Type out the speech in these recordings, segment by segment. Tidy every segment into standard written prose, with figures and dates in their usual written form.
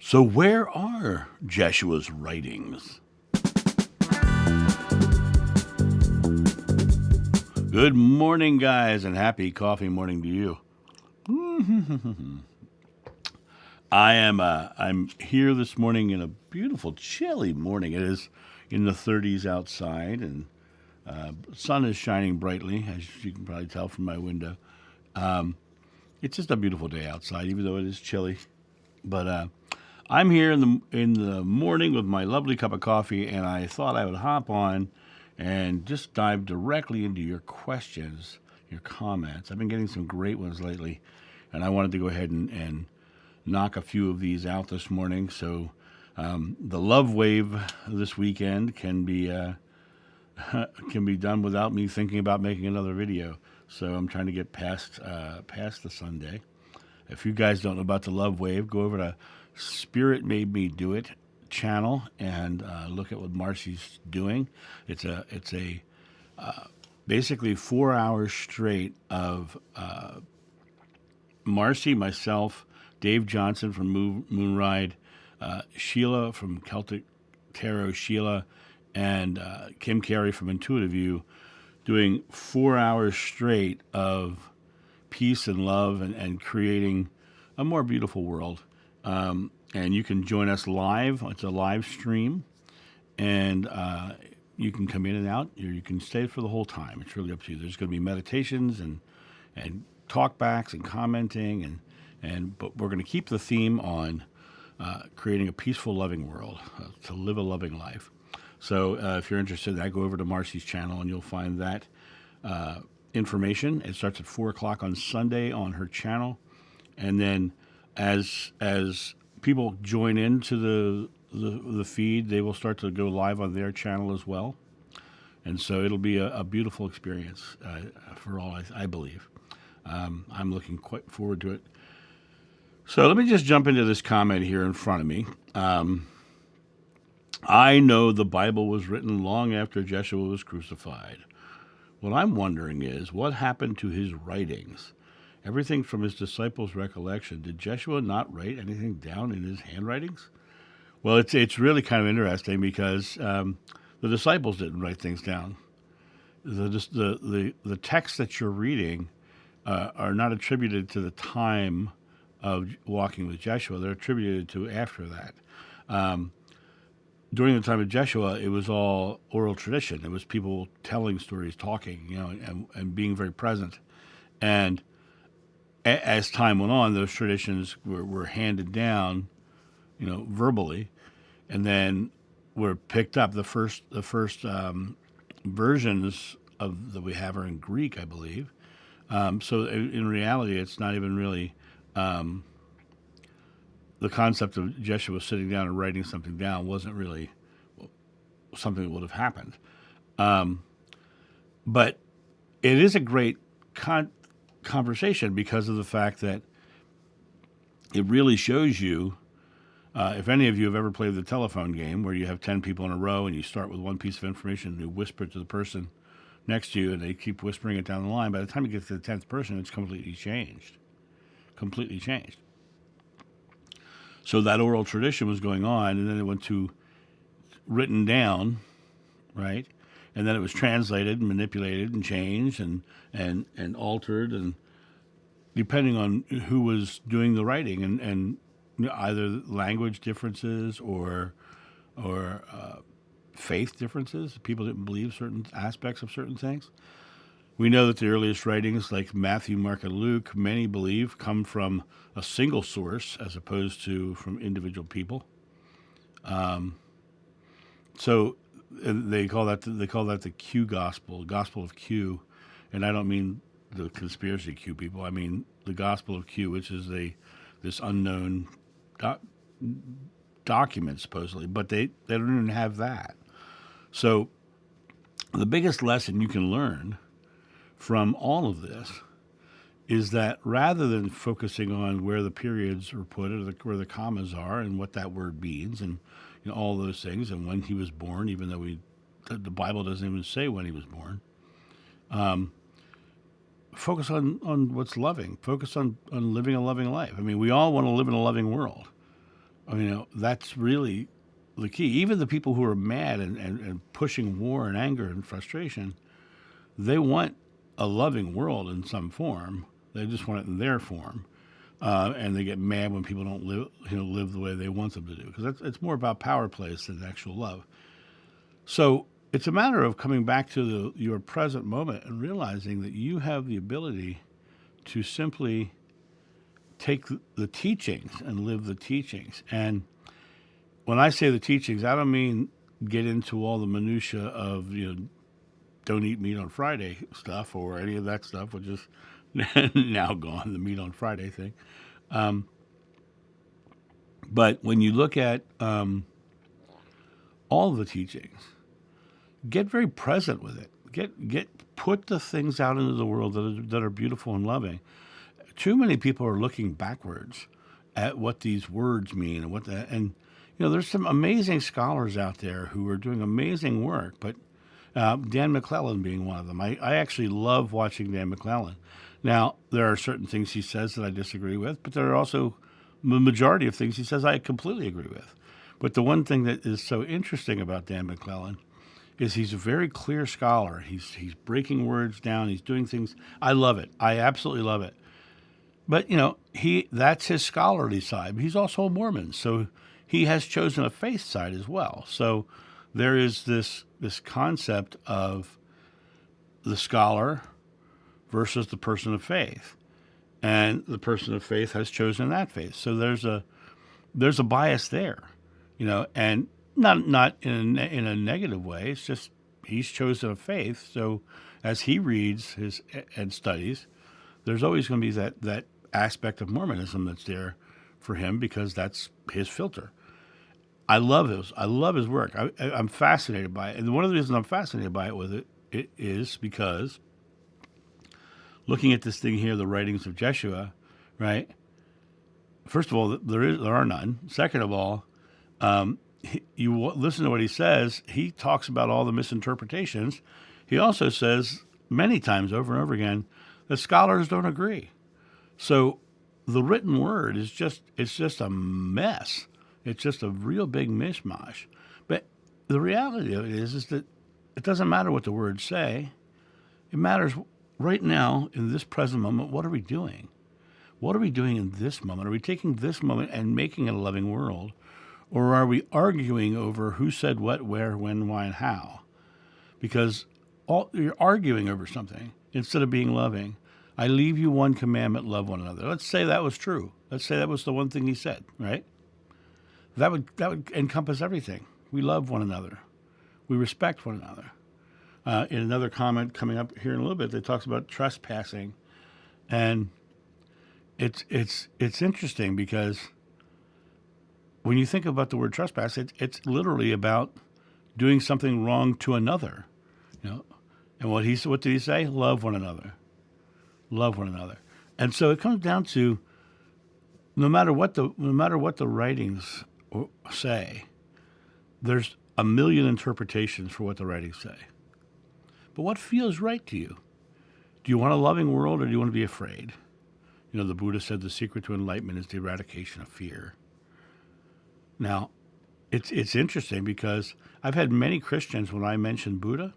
So, where are Jeshua's writings? Good morning, guys, and happy coffee morning to you. I'm here this morning in a beautiful, chilly morning. It is in the 30s outside, and the sun is shining brightly, as you can probably tell from my window. It's just a beautiful day outside, even though it is chilly. But I'm here in the morning with my lovely cup of coffee, and I thought I would hop on and just dive directly into your questions, your comments. I've been getting some great ones lately, and I wanted to go ahead and knock a few of these out this morning. So the love wave this weekend can be can be done without me thinking about making another video. So I'm trying to get past the Sunday. If you guys don't know about the love wave, go over to Spirit Made Me Do It channel and look at what Marcy's doing. It's a basically 4 hours straight of Marcy, myself, Dave Johnson from Moonride, Sheila from Celtic Tarot, Sheila, and Kim Carey from Intuitive View, doing 4 hours straight of peace and love and creating a more beautiful world. And you can join us live. It's a live stream, and you can come in and out, or you can stay for the whole time. It's really up to you. There's going to be meditations and talkbacks and commenting, but we're going to keep the theme on creating a peaceful, loving world, to live a loving life. So if you're interested in that, go over to Marcy's channel, and you'll find that information. It starts at 4 o'clock on Sunday on her channel, and then as people join into the feed, they will start to go live on their channel as well, and so it'll be a beautiful experience for all, I believe. I'm looking quite forward to it. So let me just jump into this comment here in front of me. I know the Bible was written long after Jeshua was crucified. What I'm wondering is, what happened to his writings? Everything from his disciples' recollection. Did Jeshua not write anything down in his handwritings? Well, it's really kind of interesting because the disciples didn't write things down. The texts that you're reading are not attributed to the time of walking with Jeshua. They're attributed to after that. During the time of Jeshua, it was all oral tradition. It was people telling stories, talking, and being very present. And as time went on, those traditions were handed down, verbally, and then were picked up. The first versions of that we have are in Greek, I believe. So in reality, it's not even really the concept of Jeshua sitting down and writing something down wasn't really something that would have happened. But it is a great conversation because of the fact that it really shows you, if any of you have ever played the telephone game where you have 10 people in a row and you start with one piece of information and you whisper it to the person next to you and they keep whispering it down the line. By the time you get to the 10th person, it's completely changed. Completely changed. So that oral tradition was going on, and then it went to written down, right? And then it was translated and manipulated and changed and altered, and depending on who was doing the writing, and either language differences or faith differences. People didn't believe certain aspects of certain things. We know that the earliest writings, like Matthew, Mark, and Luke, many believe come from a single source as opposed to from individual people. So they call that the Q gospel, Gospel of Q, and I don't mean the conspiracy Q people. I mean the Gospel of Q, which is this unknown document supposedly, but they don't even have that. So the biggest lesson you can learn from all of this is that rather than focusing on where the periods are put or where the commas are and what that word means and all those things and when he was born, even though the Bible doesn't even say when he was born, focus on what's loving. Focus on living a loving life. I mean, we all want to live in a loving world. That's really the key. Even the people who are mad and pushing war and anger and frustration, they want a loving world in some form. They just want it in their form. And they get mad when people don't live the way they want them to do, because it's more about power plays than actual love. So it's a matter of coming back to your present moment and realizing that you have the ability to simply take the teachings and live the teachings. And when I say the teachings, I don't mean get into all the minutia of don't eat meat on Friday stuff or any of that stuff, which is now gone, the meat on Friday thing. But when you look at all of the teachings, get very present with it. Put the things out into the world that are beautiful and loving. Too many people are looking backwards at what these words mean and there's some amazing scholars out there who are doing amazing work, but Dan McClellan being one of them. I actually love watching Dan McClellan. Now, there are certain things he says that I disagree with, but there are also the majority of things he says I completely agree with. But the one thing that is so interesting about Dan McClellan is he's a very clear scholar. He's breaking words down. He's doing things. I love it. I absolutely love it. But, that's his scholarly side. But he's also a Mormon, so he has chosen a faith side as well. So there is this concept of the scholar versus the person of faith. And the person of faith has chosen that faith. So there's a bias there, and not in a negative way. It's just he's chosen a faith. So as he reads and studies, there's always going to be that aspect of Mormonism that's there for him, because that's his filter. I love his work. I'm fascinated by it. And one of the reasons I'm fascinated by it is because looking at this thing here, the writings of Jeshua, right? First of all, there are none. Second of all, you listen to what he says. He talks about all the misinterpretations. He also says many times over and over again that scholars don't agree. So the written word is just a mess. It's just a real big mishmash. But the reality of it is that it doesn't matter what the words say. It matters right now, in this present moment, what are we doing? What are we doing in this moment? Are we taking this moment and making it a loving world? Or are we arguing over who said what, where, when, why, and how? Because you're arguing over something instead of being loving. I leave you one commandment, love one another. Let's say that was true. Let's say that was the one thing he said, right? That would encompass everything. We love one another. We respect one another. In another comment coming up here in a little bit, that talks about trespassing, and it's interesting because when you think about the word trespass, it's literally about doing something wrong to another, And what did he say? Love one another. Love one another. And so it comes down to no matter what the writings say, there's a million interpretations for what the writings say. But what feels right to you? Do you want a loving world, or do you want to be afraid? The Buddha said the secret to enlightenment is the eradication of fear. Now, it's interesting because I've had many Christians, when I mention Buddha,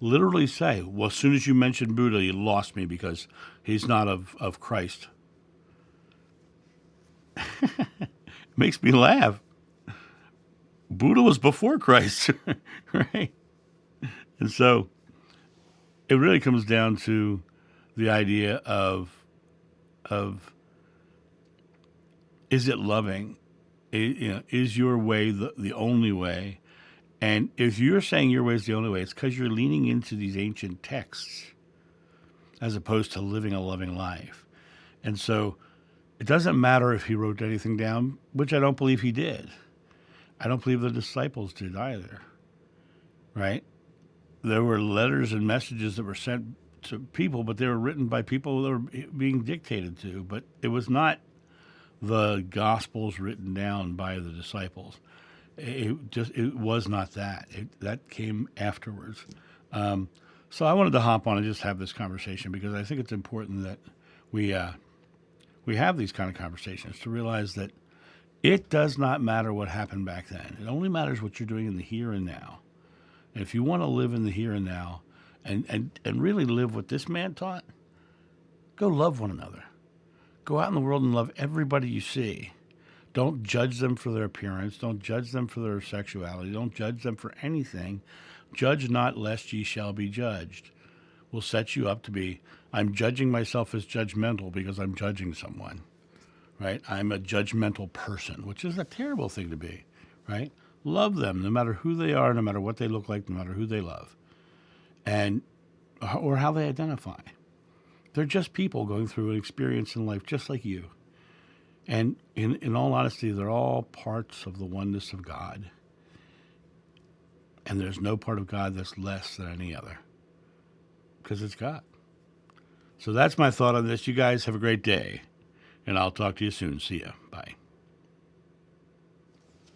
literally say, well, as soon as you mention Buddha, you lost me because he's not of Christ. Makes me laugh. Buddha was before Christ, right? And so it really comes down to the idea of is it loving? Is your way the only way? And if you're saying your way is the only way, it's because you're leaning into these ancient texts as opposed to living a loving life. And so it doesn't matter if he wrote anything down, which I don't believe he did. I don't believe the disciples did either, right? There were letters and messages that were sent to people, but they were written by people that were being dictated to. But it was not the Gospels written down by the disciples. It was not that. That came afterwards. So I wanted to hop on and just have this conversation because I think it's important that we have these kind of conversations to realize that It does not matter what happened back then. It only matters what you're doing in the here and now. And if you want to live in the here and now and really live what this man taught, go love one another. Go out in the world and love everybody you see. Don't judge them for their appearance. Don't judge them for their sexuality. Don't judge them for anything. Judge not, lest ye shall be judged. Will set you up to be, I'm judging myself as judgmental because I'm judging someone, right? I'm a judgmental person, which is a terrible thing to be, right? Love them no matter who they are, no matter what they look like, no matter who they love, and or how they identify. They're just people going through an experience in life just like you. And in all honesty, they're all parts of the oneness of God. And there's no part of God that's less than any other, because it's God. So that's my thought on this. You guys have a great day, and I'll talk to you soon. See ya. Bye.